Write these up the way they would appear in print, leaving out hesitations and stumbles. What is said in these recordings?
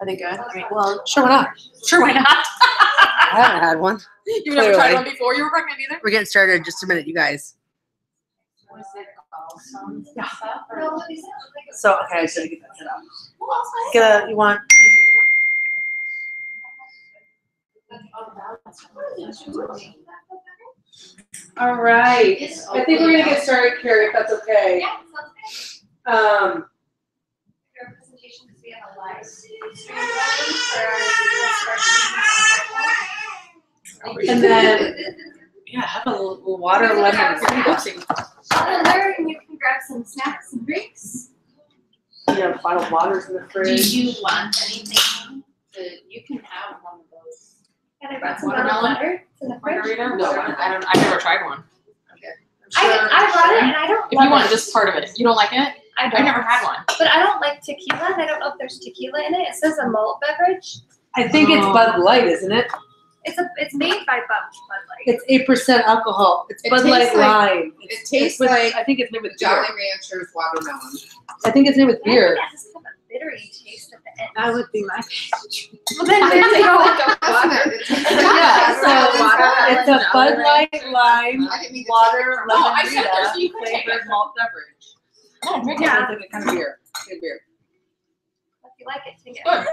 Are they good? Well, sure, why not? Sure, why not? I haven't had one. You've never tried one before? You were pregnant either? We're getting started in just a minute, you guys. Yeah. So, okay, I should get that set up. You want? All right. I think we're gonna get started, Carrie, if that's okay. Yeah, sounds good. Your presentation because we have a live stream for And then, yeah, have a little water, lemon, and you can grab some snacks and drinks. you have bottled waters in the Do fridge. you want anything? You can have one of those. And I brought some Watermelon? bottled water to the fridge. Margarita? No, I've never tried one. I brought it and I don't If love you want it. just part of it. You don't like it? I I've don't. never had one. But I don't like tequila and I don't know if there's tequila in it. It says a malt beverage. I think it's Bud Light, isn't it? It's made by Bud Light. It's 8% alcohol. It's It Bud Light tastes like- Lime. It tastes with, like I think it's made with Jolly beer. Ranchers watermelon. I think it's made with beer. Yeah, it has kind of a bittery taste at the end. That would be my. Well, then there you go. Yeah, so it's a Bud Light Lime I didn't mean to water No, I said lemon there's- you can take flavored it. malt beverage. Oh, drink Yeah. It's like a kind of beer. Good beer. If you like it, take it. Good.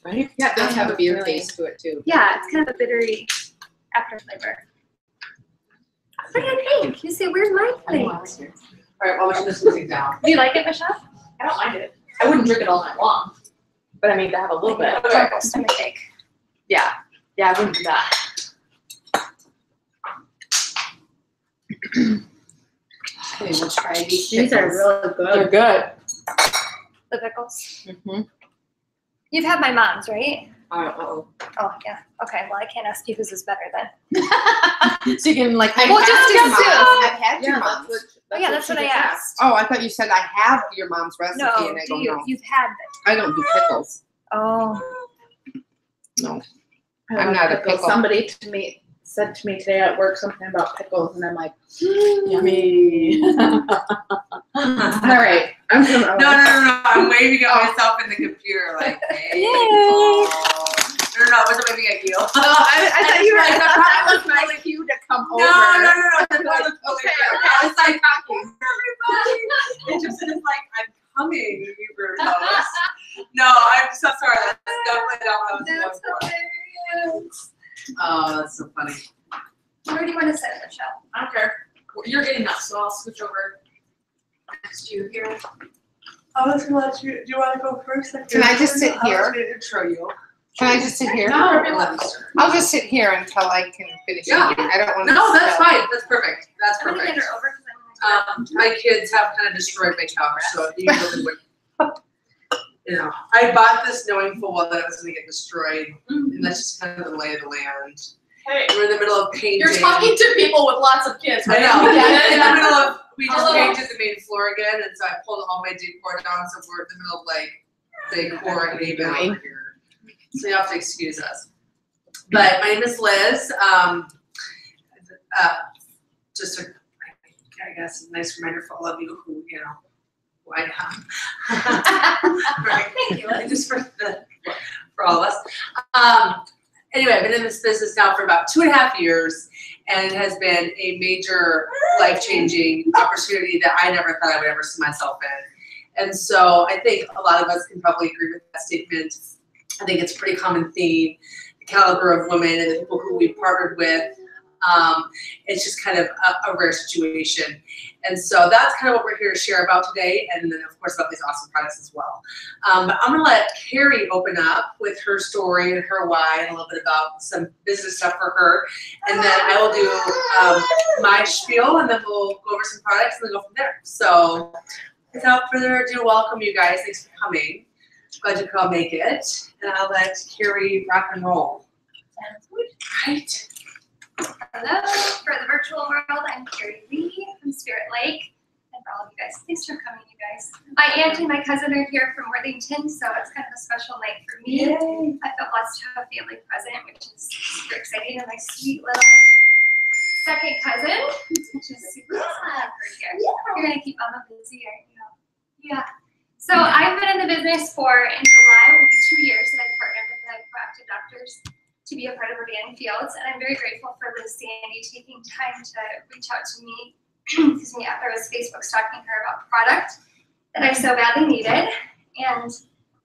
Right? Yeah, it does have a beer Really? taste to it too. Yeah, it's kind of a bittery after flavor. What do you think? You say, where's my plate? All right, well, we should just music down. Do you like it, Michelle? I don't mind it. I wouldn't drink it all night long. But I mean, to have a little bit. Charcoal stomach ache. Yeah. Yeah, I wouldn't do that. Okay, we'll try these. These are really They're good. good. The pickles. Mm-hmm. You've had my mom's, right? Uh-oh. Oh, yeah. Okay, well, I can't ask you whose is better then. So you can like. Well, just your do mom's. two. I've had your mom's. Oh, yeah, that's what I asked. Oh, I thought you said I have your mom's recipe No, and I do don't you? know. You've had it. I don't do pickles. Oh. No. I I'm love not a pickles. pickle. Somebody said to me today at work something about pickles, and I'm like, Yummy. all right, I'm gonna. No. I'm waving at myself in the computer like, hey. Yay. No, I wasn't waving at you. Oh, I thought you were. I thought that was my like, cue to come over. No. Okay. I was like talking. Everybody. It just is like, I'm coming, you weirdos. No, I'm so sorry. That's definitely not what I was That's going for. hilarious. Oh, that's so funny. Where do you want to sit, Michelle? I don't care. You're getting nuts, so I'll switch over next to you here. I was gonna let you. Do you want to go first? Can I just sit here? I was gonna intro you. Can I just sit here? No, I'll just sit here until I can finish Yeah. eating. I don't want to. No, that's fine. That's perfect. That's I'm gonna get perfect. her over because I'm My kids have kind of destroyed my couch, so you really would. You know, I bought this knowing full well that it was going to get destroyed, and that's just kind of the lay of the land. Hey, We're in the middle of painting. you're talking to people with lots of kids, I right? know. You get In it? the middle of, we just Hello. painted the main floor again, and so I pulled all my decor down, so we're in the middle of like decor and even over here. So you have to excuse us. But my name is Liz. Just a, I guess, a nice reminder for all of you who, you know, who I am. Right. Thank you, Liz. Just for all of us. Anyway, I've been in this business now for about 2.5 years, and it has been a major life-changing opportunity that I never thought I would ever see myself in. And so I think a lot of us can probably agree with that statement. I think it's a pretty common theme, the caliber of women and the people who we've partnered with. It's just kind of a rare situation. And so that's kind of what we're here to share about today, and then of course about these awesome products as well. But I'm gonna let Carrie open up with her story and her why and a little bit about some business stuff for her. And then I will do my spiel, and then we'll go over some products and then go from there. So without further ado, welcome you guys. Thanks for coming. Glad you could all make it. And I'll let Carrie rock and roll. Sounds good. Right. Hello, for the virtual world, I'm Carrie Lee from Spirit Lake. And for all of you guys, thanks for coming, you guys. My aunt and my cousin are here from Worthington, so it's kind of a special night for me. Yay. I felt blessed to have a family present, which is super exciting, and my sweet little second cousin, which is super awesome for here. You're gonna keep Mama busy, aren't you? Yeah. So So I've been in the business for, in July, it will be 2 years that I've partnered with the Proactive Doctors to be a part of Organic Fields, and I'm very grateful for Liz Sandy taking time to reach out to me, excuse me, after I was Facebook stalking her about product that I so badly needed. And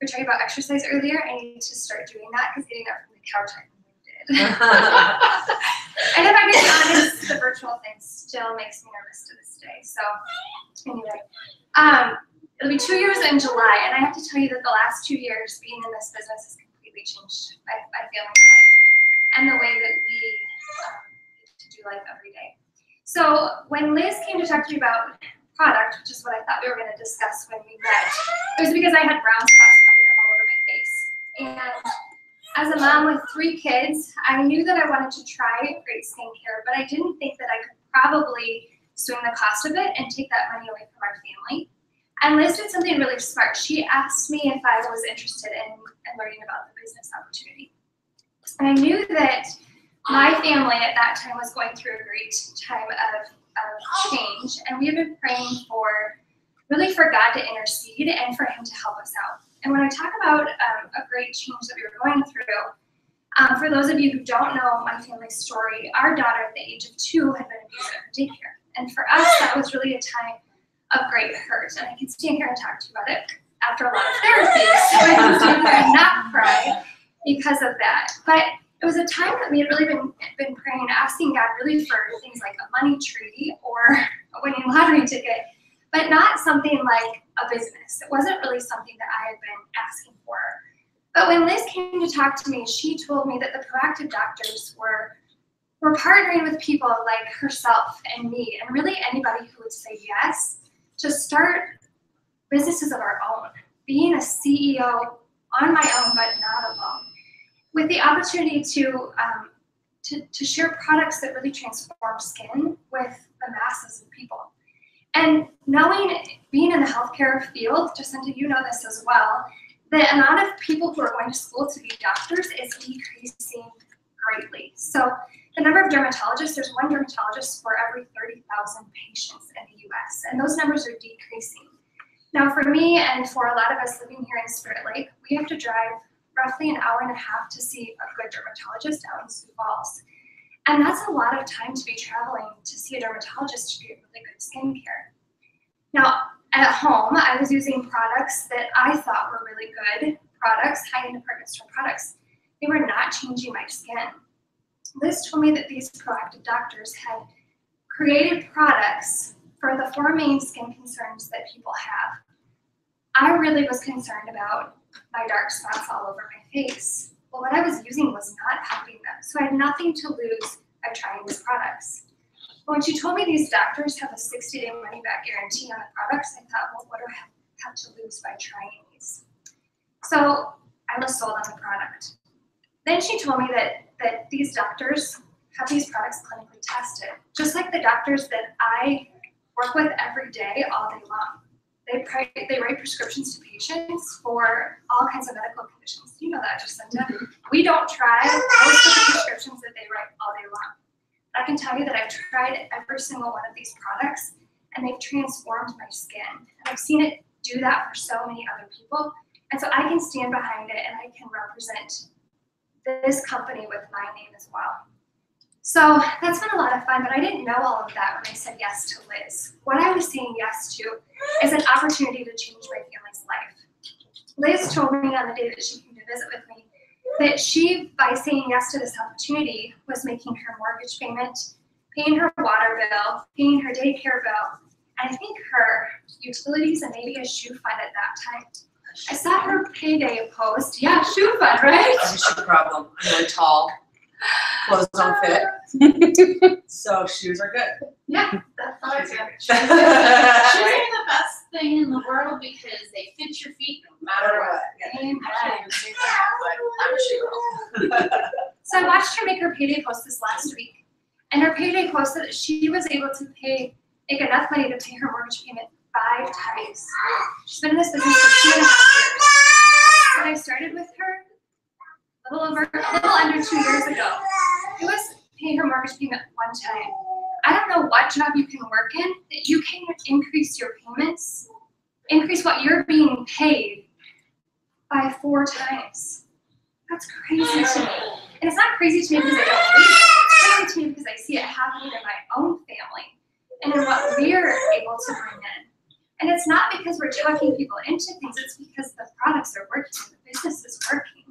we're talking about exercise earlier. I need to start doing that because getting up from the couch I really did. And if I can be honest, the virtual thing still makes me nervous to this day. So anyway, it'll be 2 years in July, and I have to tell you that the last 2 years being in this business has completely changed my family's life and the way that we get to do life every day. So when Liz came to talk to me about product, which is what I thought we were going to discuss when we met, it was because I had brown spots popping up all over my face. And as a mom with 3 kids, I knew that I wanted to try great skincare, but I didn't think that I could probably swing the cost of it and take that money away from our family. And Liz did something really smart. She asked me if I was interested in learning about the business opportunity. And I knew that my family at that time was going through a great time of change, and we had been praying really for God to intercede and for Him to help us out. And when I talk about a great change that we were going through, for those of you who don't know my family's story, our daughter at the age of 2 had been abused at her daycare. And for us, that was really a time of great hurt. And I can stand here and talk to you about it after a lot of therapy, so I can stand here and not cry because of that. But it was a time that we had really been praying, asking God really for things like a money tree or a winning lottery ticket, but not something like a business. It wasn't really something that I had been asking for. But when Liz came to talk to me, she told me that the Proactive Doctors were partnering with people like herself and me, and really anybody who would say yes to start businesses of our own, being a CEO on my own, but not alone, with the opportunity to share products that really transform skin with the masses of people. And being in the healthcare field, Jacinta, you know this as well, the amount of people who are going to school to be doctors is decreasing greatly. So the number of dermatologists, there's 1 dermatologist for every 30,000 patients in the US, and those numbers are decreasing. Now for me and for a lot of us living here in Spirit Lake, we have to drive roughly an hour and a half to see a good dermatologist out in Sioux Falls. And that's a lot of time to be traveling to see a dermatologist to get really good skincare. Now, at home, I was using products that I thought were really good products, high-end department store products. They were not changing my skin. Liz told me that these Proactive Doctors had created products for the 4 main skin concerns that people have. I really was concerned about my dark spots all over my face. Well, what I was using was not helping them, so I had nothing to lose by trying these products. But when she told me these doctors have a 60-day money-back guarantee on the products, I thought, well, what do I have to lose by trying these? So I was sold on the product. Then she told me that these doctors have these products clinically tested, just like the doctors that I work with every day, all day long. They write prescriptions to patients for all kinds of medical conditions. You know that, Jacinta. We don't try most of the prescriptions that they write all day long. I can tell you that I've tried every single one of these products, and they've transformed my skin. And I've seen it do that for so many other people. And so I can stand behind it, and I can represent this company with my name as well. So that's been a lot of fun, but I didn't know all of that when I said yes to Liz. What I was saying yes to is an opportunity to change my family's life. Liz told me on the day that she came to visit with me that she, by saying yes to this opportunity, was making her mortgage payment, paying her water bill, paying her daycare bill, and I think her utilities and maybe a shoe fund at that time. I saw her payday post. Yeah, shoe fund, right? That's a shoe problem. I'm really tall. Clothes don't fit. So shoes are good. Yeah, that's all I got. Shoes Right? are the best thing in the world because they fit your feet no matter what. Yeah. I'm a shoe girl. So I watched her make her payday post this last week, and her payday post said that she was able to make enough money to pay her mortgage payment 5 times. She's been in this business for 2.5 years. When I started with her, a little under 2 years ago, it was paying her mortgage payment 1 time. I don't know what job you can work in that you can increase your payments increase what you're being paid by 4 times. That's crazy to me. And it's not crazy to me because I don't believe it. It's crazy to me because I see it happening in my own family and in what we're able to bring in. And it's not because we're talking people into things, it's because the products are working, the business is working.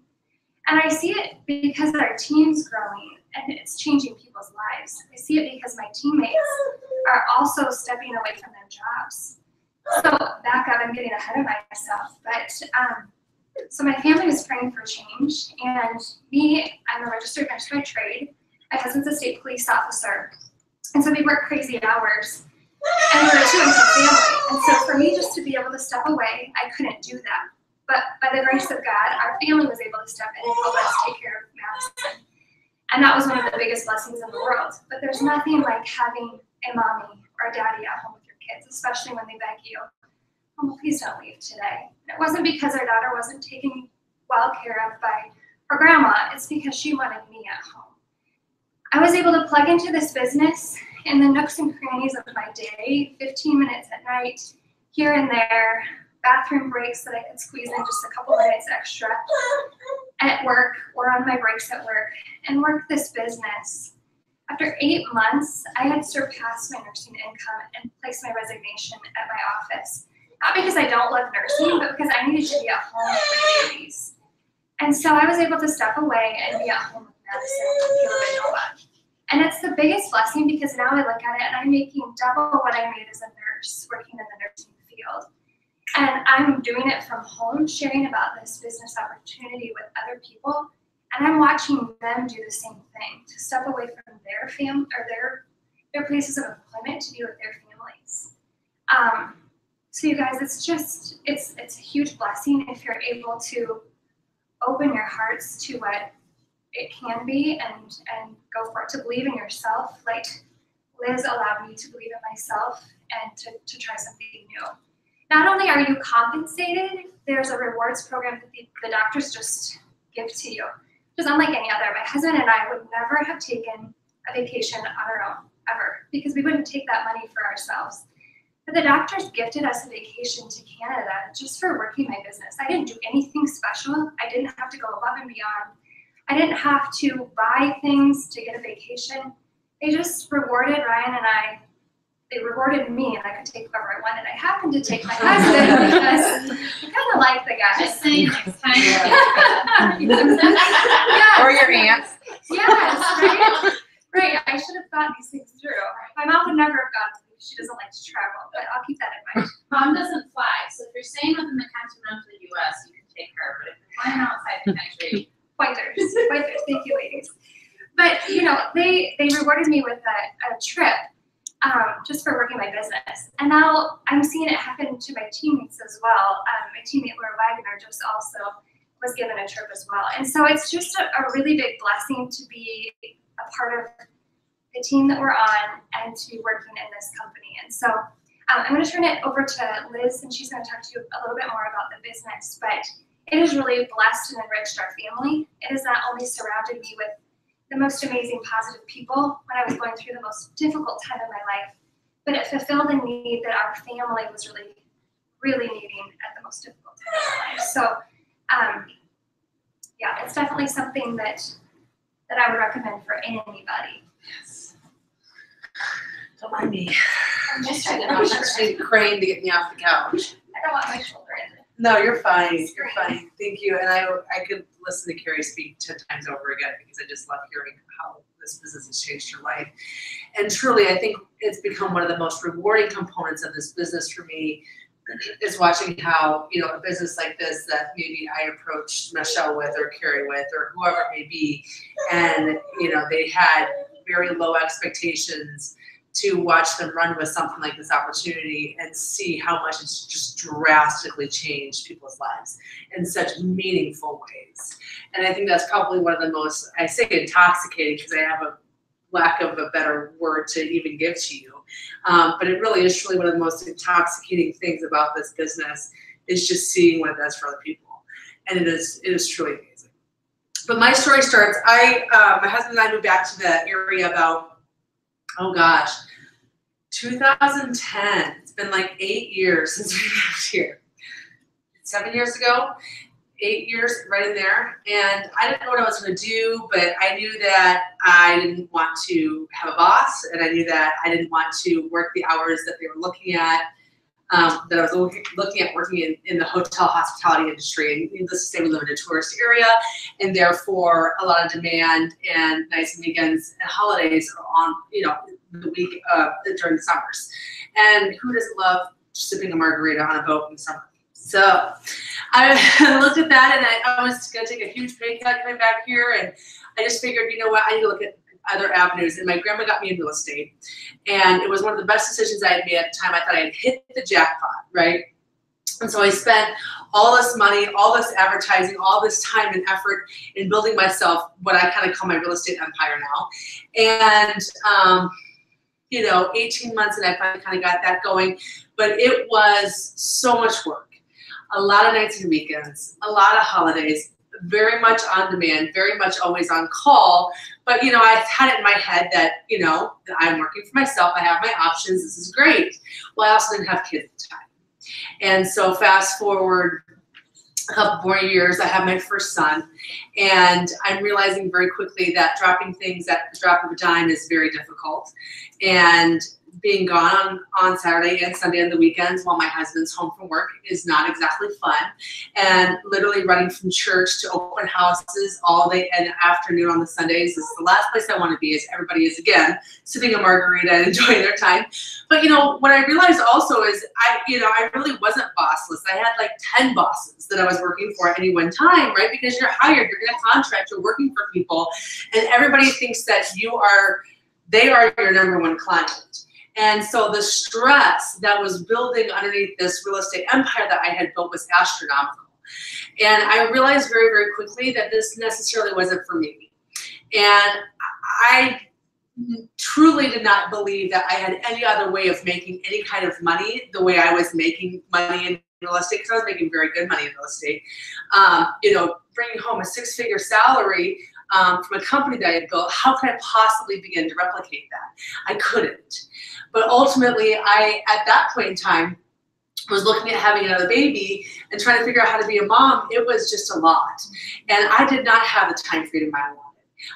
And I see it because our team's growing and it's changing people's lives. I see it because my teammates are also stepping away from their jobs. So back up, I'm getting ahead of myself, but so my family was praying for change, and me, I'm a registered nurse by trade. My husband's a state police officer, and so we work crazy hours, and we're a 2-income family. And so for me just to be able to step away, I couldn't do that. But by the grace of God, our family was able to step in and help us take care of Madison. And that was one of the biggest blessings in the world. But there's nothing like having a mommy or a daddy at home with your kids, especially when they beg you, "Oh, please don't leave today." And it wasn't because our daughter wasn't taken well care of by her grandma. It's because she wanted me at home. I was able to plug into this business in the nooks and crannies of my day, 15 minutes at night, here and there, bathroom breaks that I could squeeze in just a couple minutes extra at work or on my breaks at work, and work this business. After 8 months, I had surpassed my nursing income and placed my resignation at my office. Not because I don't love nursing, but because I needed to be at home with my babies. And so I was able to step away and be at home with Madison and Caleb and Noah. And it's the biggest blessing because now I look at it and I'm making double what I made as a nurse working in the nursing field. And I'm doing it from home, sharing about this business opportunity with other people. And I'm watching them do the same thing, to step away from their family or their places of employment to be with their families. So you guys, it's a huge blessing if you're able to open your hearts to what it can be and go for it, to believe in yourself, like Liz allowed me to believe in myself and to try something new. Not only are you compensated, there's a rewards program that the doctors just give to you, which is unlike any other. My husband and I would never have taken a vacation on our own, ever, because we wouldn't take that money for ourselves. But the doctors gifted us a vacation to Canada just for working my business. I didn't do anything special. I didn't have to go above and beyond. I didn't have to buy things to get a vacation. They just rewarded Ryan and I. They rewarded me, and I could take whoever I wanted. I happened to take my husband because I kind of like the guy. Just saying next time. Yes. Or your aunts. Yes, right? Right, I should have thought these things through. My mom would never have gone to me. She doesn't like to travel, but I'll keep that in mind. Mom doesn't fly, so if you're staying within the continental U.S., you can take her. But if you're flying outside the country, Pointers, thank you, ladies. But you know, they rewarded me with a trip just for working my business, and now I'm seeing it happen to my teammates as well. My teammate Laura Wagner just also was given a trip as well, and so it's just a really big blessing to be a part of the team that we're on and to be working in this company. And so I'm going to turn it over to Liz, and she's going to talk to you a little bit more about the business, but it has really blessed and enriched our family. It has not only surrounded me with the most amazing positive people when I was going through the most difficult time of my life, but it fulfilled a need that our family was really, really needing at the most difficult time of our life. So yeah, it's definitely something that I would recommend for anybody. Yes. Don't mind me. I'm just I just need a crane to get me off the couch. I don't want my shoulder in it. No, you're fine. You're fine. Thank you. And I could listen to Carrie speak 10 times over again because I just love hearing how this business has changed your life. And truly, I think it's become one of the most rewarding components of this business for me is watching how, you know, a business like this that maybe I approached Michelle with or Carrie with or whoever it may be, and, you know, they had very low expectations, to watch them run with something like this opportunity and see how much it's just drastically changed people's lives in such meaningful ways. And I think that's probably one of the most, I say intoxicating because I have a lack of a better word to even give to you. But it really is truly one of the most intoxicating things about this business is just seeing what it does for other people. And it is truly amazing. But my story starts, my husband and I moved back to the area about, oh gosh, 2010. It's been like 8 years since we moved here. 7 years ago, 8 years, right in there. And I didn't know what I was going to do, but I knew that I didn't want to have a boss, and I knew that I didn't want to work the hours that they were looking at. That I was looking at working in the hotel hospitality industry, and needless to say, we live in a tourist area, and therefore a lot of demand and nights and weekends and holidays are on, the week during the summers. And who doesn't love sipping a margarita on a boat in the summer? So I looked at that, and I was going to take a huge pay cut coming back here, and I just figured, you know what, I need to look at other avenues. And my grandma got me in real estate, and it was one of the best decisions I had made at the time. I thought I had hit the jackpot, right? And so I spent all this money, all this advertising, all this time and effort in building myself what I kind of call my real estate empire now. And 18 months, and I finally kind of got that going. But it was so much work. A lot of nights and weekends, a lot of holidays, very much on demand, very much always on call. But, I had it in my head that, that I'm working for myself. I have my options. This is great. Well, I also didn't have kids at the time. And so fast forward a couple more years, I have my first son. And I'm realizing very quickly that dropping things at the drop of a dime is very difficult. And being gone on Saturday and Sunday and the weekends while my husband's home from work is not exactly fun. And literally running from church to open houses all day and afternoon on the Sundays is the last place I want to be, as everybody is, again, sipping a margarita and enjoying their time. But what I realized also is I really wasn't bossless. I had like 10 bosses that I was working for at any one time, right? Because you're hired, you're in a contract, you're working for people, and everybody thinks that they are your number one client. And so the stress that was building underneath this real estate empire that I had built was astronomical. And I realized very, very quickly that this necessarily wasn't for me. And I truly did not believe that I had any other way of making any kind of money the way I was making money in real estate, because I was making very good money in real estate. Bringing home a six-figure salary from a company that I had built, how could I possibly begin to replicate that? I couldn't. But ultimately, at that point in time, was looking at having another baby and trying to figure out how to be a mom. It was just a lot. And I did not have the time freedom I wanted.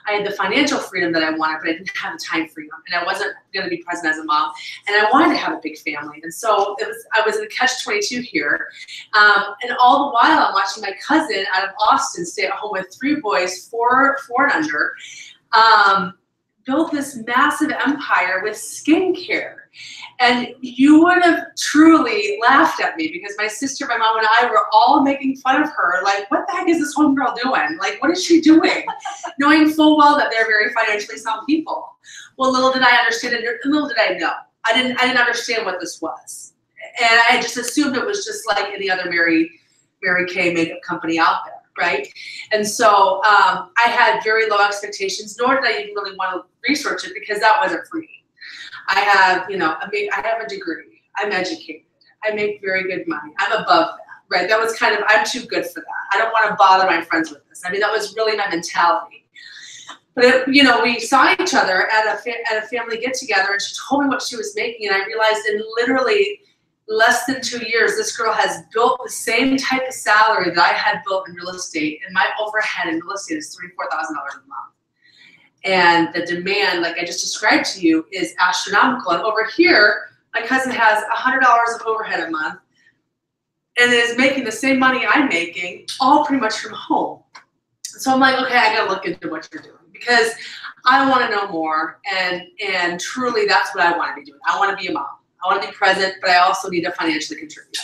I had the financial freedom that I wanted, but I didn't have the time freedom. And I wasn't going to be present as a mom. And I wanted to have a big family. And so I was in a catch-22 here. And all the while, I'm watching my cousin out of Austin stay at home with 3 boys, 4 and under, built this massive empire with skincare. And you would have truly laughed at me, because my sister, my mom, and I were all making fun of her. Like, what the heck is this homegirl doing? Like, what is she doing? Knowing full well that they're very financially sound people. Well, little did I understand, and little did I know. I didn't understand what this was. And I just assumed it was just like any other Mary Kay makeup company out there, right? And so I had very low expectations, nor did I even really want to research it, because that wasn't for me. I have, I have a degree. I'm educated. I make very good money. I'm above that, right? That was kind of, I'm too good for that. I don't want to bother my friends with this. I mean, that was really my mentality. But, we saw each other at a family get-together, and she told me what she was making, and I realized in literally less than 2 years, this girl has built the same type of salary that I had built in real estate, and my overhead in real estate is $34,000 a month. And the demand, like I just described to you, is astronomical. And over here, my cousin has $100 of overhead a month and is making the same money I'm making, all pretty much from home. So I'm like, okay, I gotta look into what you're doing, because I want to know more. And truly, that's what I want to be doing. I want to be a mom. I want to be present, but I also need to financially contribute.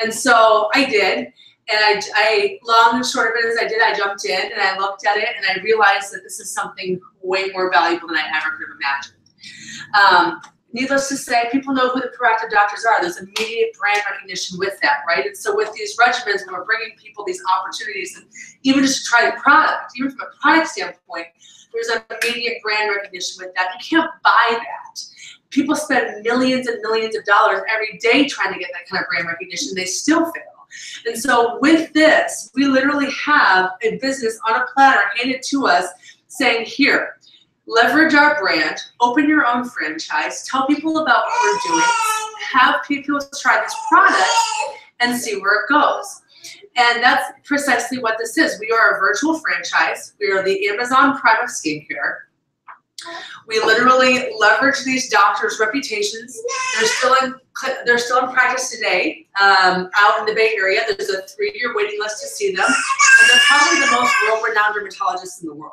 And so I did. And I long and short of it is I jumped in and I looked at it, and I realized that this is something way more valuable than I ever could have imagined. Needless to say, people know who the proactive doctors are. There's immediate brand recognition with that, right? And so with these regimens, when we're bringing people these opportunities, and even just to try the product, even from a product standpoint, there's an immediate brand recognition with that. You can't buy that. People spend millions and millions of dollars every day trying to get that kind of brand recognition. They still fail. And so with this, we literally have a business on a platter handed to us saying, here, leverage our brand, open your own franchise, tell people about what we're doing, have people try this product and see where it goes. And that's precisely what this is. We are a virtual franchise. We are the Amazon Prime of skincare. We literally leverage these doctors' reputations. They're still in practice today out in the Bay Area. There's a 3-year waiting list to see them. And they're probably the most world-renowned dermatologists in the world.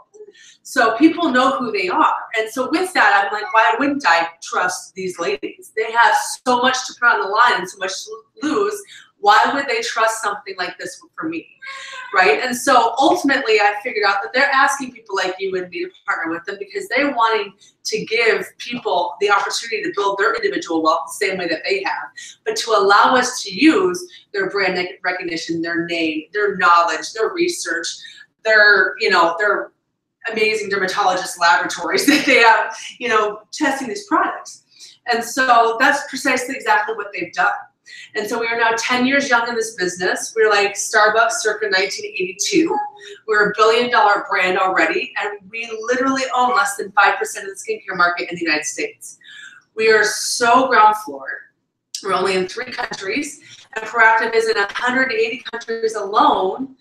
So people know who they are. And so with that, I'm like, why wouldn't I trust these ladies? They have so much to put on the line and so much to lose. Why would they trust something like this for me, right? And so ultimately I figured out that they're asking people like you and me to partner with them because they're wanting to give people the opportunity to build their individual wealth the same way that they have, but to allow us to use their brand recognition, their name, their knowledge, their research, their amazing dermatologist laboratories that they have, testing these products. And so that's precisely exactly what they've done. And so we are now 10 years young in this business. We're like Starbucks circa 1982. We're $1 billion brand already, and we literally own less than 5% of the skincare market in the United States. We are so ground floor. We're only in 3 countries, and Proactiv is in 180 countries alone.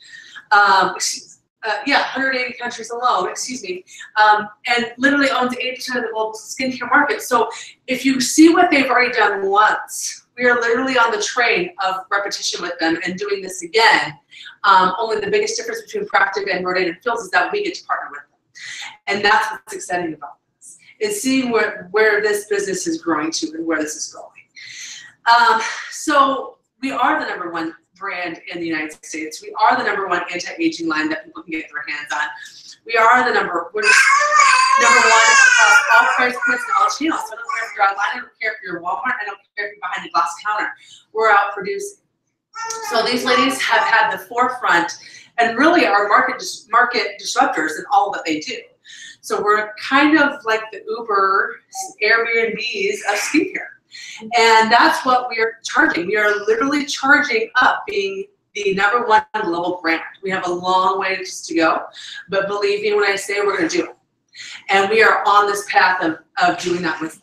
180 countries alone, and literally owns 80% of the global skincare market. So if you see what they've already done once, we are literally on the train of repetition with them and doing this again. Only the biggest difference between Proactiv and Rodan and Fields is that we get to partner with them. And that's what's exciting about this, is seeing where this business is growing to and where this is going. So we are the #1 brand in the United States. We are the #1 anti-aging line that people can get their hands on. We are we're #1 across all price points and all channels. So I don't care if you're online, I don't care if you're Walmart, I don't care if you're behind the glass counter. We're out producing. So these ladies have had the forefront and really are market disruptors in all that they do. So we're kind of like the Uber, Airbnbs of skincare. And that's what we are charging. We are literally charging up being the #1 global brand. We have a long ways to go, but believe me when I say we're going to do it. And we are on this path of doing that with them.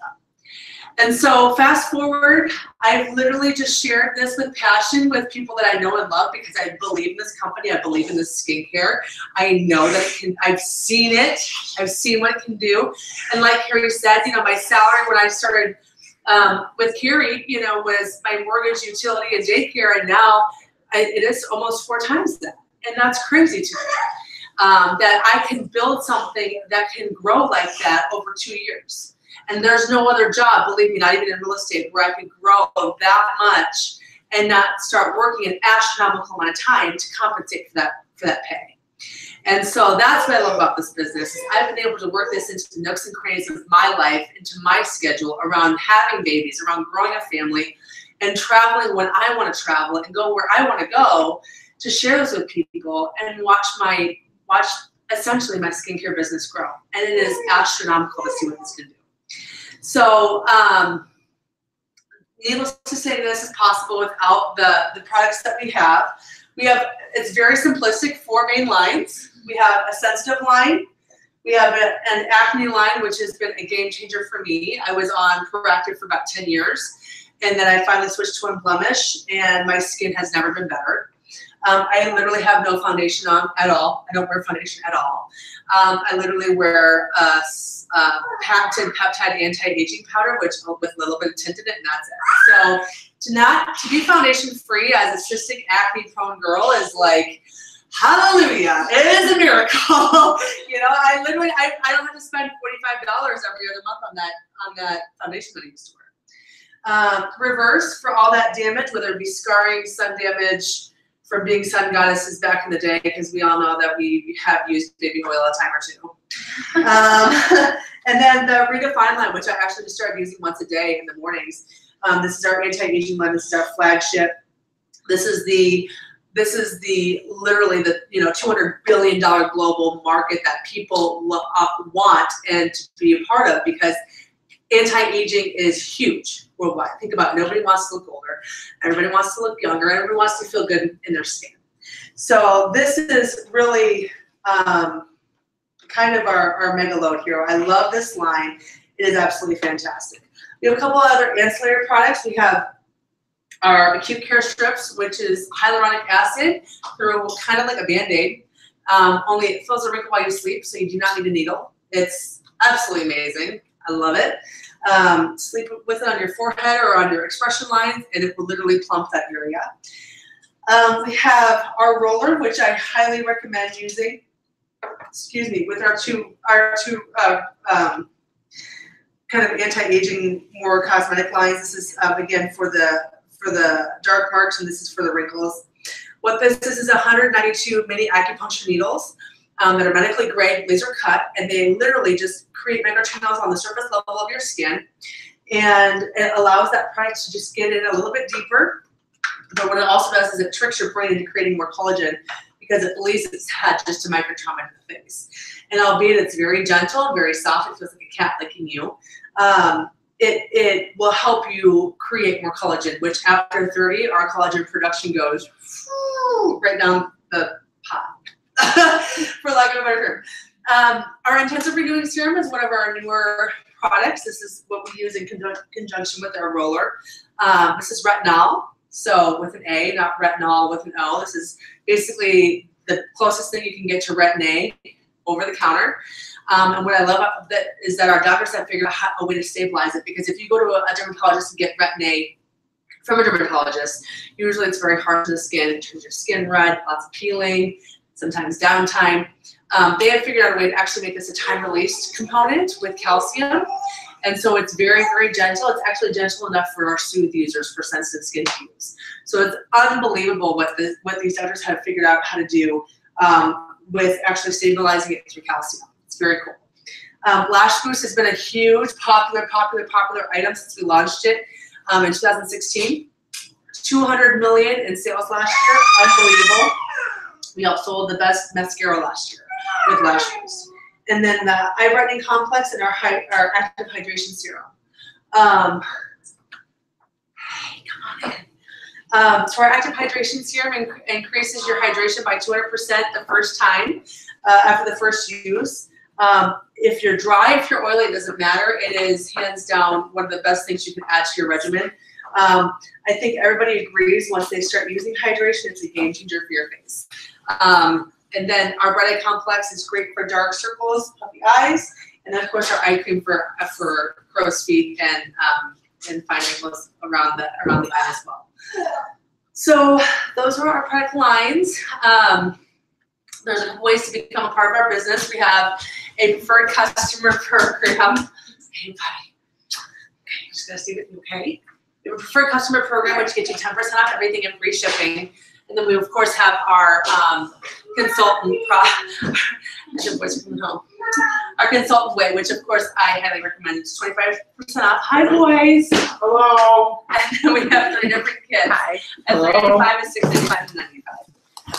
And so fast forward, I've literally just shared this with passion with people that I know and love because I believe in this company. I believe in this skincare. I know that I've seen it. I've seen what it can do. And like Carrie said, my salary when I started with Carrie, was my mortgage, utility, and daycare, and now it is almost 4 times that. And that's crazy to me. That I can build something that can grow like that over 2 years. And there's no other job, believe me, not even in real estate, where I could grow that much and not start working an astronomical amount of time to compensate for that pay. And so that's what I love about this business, is I've been able to work this into the nooks and crannies of my life, into my schedule, around having babies, around growing a family, and traveling when I want to travel and go where I want to go to share this with people and watch essentially my skincare business grow. And it is astronomical to see what this can do. So needless to say, this is possible without the products that we have. It's very simplistic, 4 main lines. We have a sensitive line. We have an acne line, which has been a game changer for me. I was on Proactiv for about 10 years, and then I finally switched to Unblemish, and my skin has never been better. I literally have no foundation on at all. I don't wear foundation at all. I literally wear patented peptide anti-aging powder, which with a little bit of tint in it, and that's it. So to be foundation free as a cystic acne prone girl is like, hallelujah, it is a miracle. I don't have to spend $45 every other month on that foundation that I used to wear. Reverse for all that damage, whether it be scarring, sun damage, from being sun goddesses back in the day, because we all know that we have used baby oil a time or 2. And then the Redefine line, which I actually just started using once a day in the mornings. This is our anti-aging line. This is our flagship. This is literally the $200 billion global market that people want and to be a part of, because anti-aging is huge worldwide. Think about it. Nobody wants to look older. Everybody wants to look younger. Everybody wants to feel good in their skin. So this is really kind of our mega load here. I love this line. It is absolutely fantastic. We have a couple other ancillary products. We have our acute care strips, which is hyaluronic acid through kind of like a Band-Aid. Only it fills a wrinkle while you sleep, so you do not need a needle. It's absolutely amazing. I love it. Sleep with it on your forehead or on your expression lines, and it will literally plump that area. We have our roller, which I highly recommend using. Excuse me, with our two kind of anti-aging, more cosmetic lines. This is again for the dark marks, and this is for the wrinkles. What this is 192 mini acupuncture needles that are medically grade, laser cut, and they literally just create microchannels on the surface level of your skin, and it allows that product to just get in a little bit deeper. But what it also does is it tricks your brain into creating more collagen because it believes it's had just a microtrauma to the face. And albeit it's very gentle and very soft, it feels like a cat licking you. It will help you create more collagen, which after 30, our collagen production goes right down the pot, for lack of a better term. Our intensive renewing serum is one of our newer products. This is what we use in conjunction with our roller. This is retinol, so with an A, not retinol with an O. This is basically the closest thing you can get to Retin-A over the counter. And what I love about that is that our doctors have figured out a way to stabilize it, because if you go to a dermatologist and get Retin-A from a dermatologist, usually it's very hard to the skin. It turns your skin red, lots of peeling, sometimes downtime. They have figured out a way to actually make this a time-released component with calcium. And so it's very, very gentle. It's actually gentle enough for our soothe users, for sensitive skin to use. So it's unbelievable what these doctors have figured out how to do with actually stabilizing it through calcium. It's very cool. Lash Boost has been a huge, popular item since we launched it in 2016. 200 million in sales last year, unbelievable. We outsold the best mascara last year with Lash Boost. And then the eye brightening complex and our active hydration serum. Hey, come on in. So our active hydration serum increases your hydration by 200% the first time after the first use. If you're dry, if you're oily, it doesn't matter. It is hands down one of the best things you can add to your regimen. I think everybody agrees once they start using hydration, it's a game changer for your face. And then our Bright Eye Complex is great for dark circles, puffy eyes, and then of course our eye cream for crow's feet and fine wrinkles around the eye as well. So those are our product lines. There's a couple ways to become a part of our business. We have a preferred customer program. Hey, buddy. Okay, just gonna see that you okay. We have a preferred customer program, which gets you 10% off everything and free shipping. And then we of course have our consultant our consultant way, which of course I highly recommend. It's 25% off. Hi boys. Hello. And then we have 3 different kits. Hi. At $3.95 and $6.95 and $95.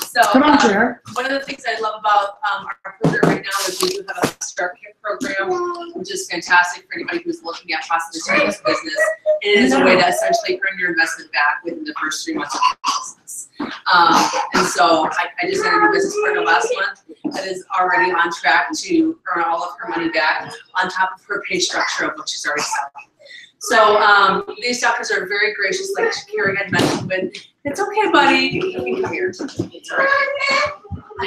So Come on, Chair. one of the things I love about our program right now is we do have a start kit program, which is fantastic for anybody who's looking at possibly starting this business. It is a way to essentially earn your investment back within the first 3 months of your business. And so I just had a new business partner last month that is already on track to earn all of her money back on top of her pay structure of what she's already selling. So these doctors are very gracious, like Carrie had mentioned, but it's okay, buddy. You can come here. It's all right. I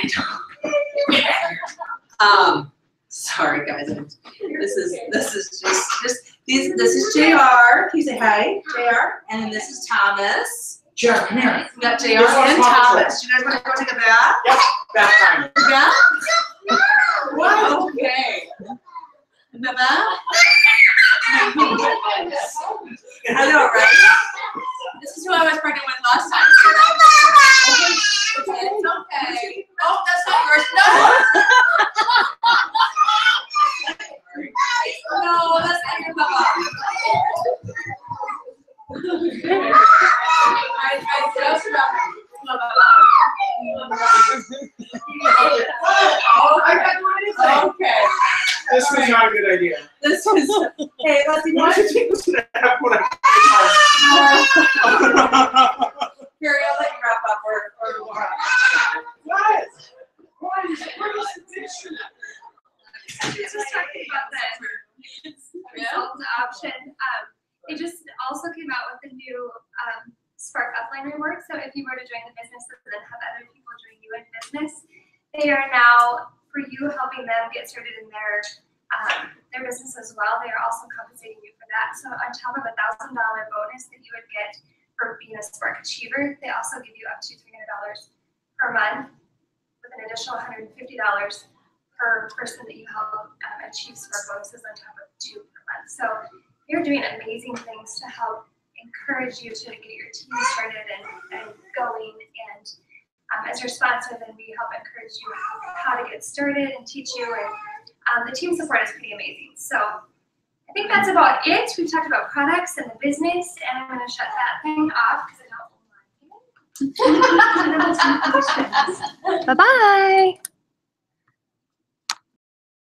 know. Sorry guys. This is JR. Can you say hi, JR? And then this is Thomas. Chair, come here. We got JR and Thomas. You guys want to go take a bath? Yep, bath time. Yeah? What? Okay. In the bath? I know, right? This is who I was pregnant with last time. Okay. It's okay. Oh, that's not yours. No. No, that's not your Baba. I just okay. This was not a good idea. This is, hey, let's see. Why did you listen to that when Carrie, I'll let you wrap up or What? Just talking about the consultant option. They just also came out with a new Spark Upline reward. So if you were to join the business and then have other people join you in business, they are now for you helping them get started in their business as well. They are also compensating you for that. So on top of a $1,000 bonus that you would get for being a Spark Achiever, they also give you up to $300 per month with an additional $150 per person that you help achieve Spark bonuses on top of 2 per month. So you're doing amazing things to help encourage you to get your team started and going. And as your sponsor, then we help encourage you how to get started and teach you. And the team support is pretty amazing. So I think that's about it. We've talked about products and the business, and I'm going to shut that thing off because I don't like it. Bye-bye.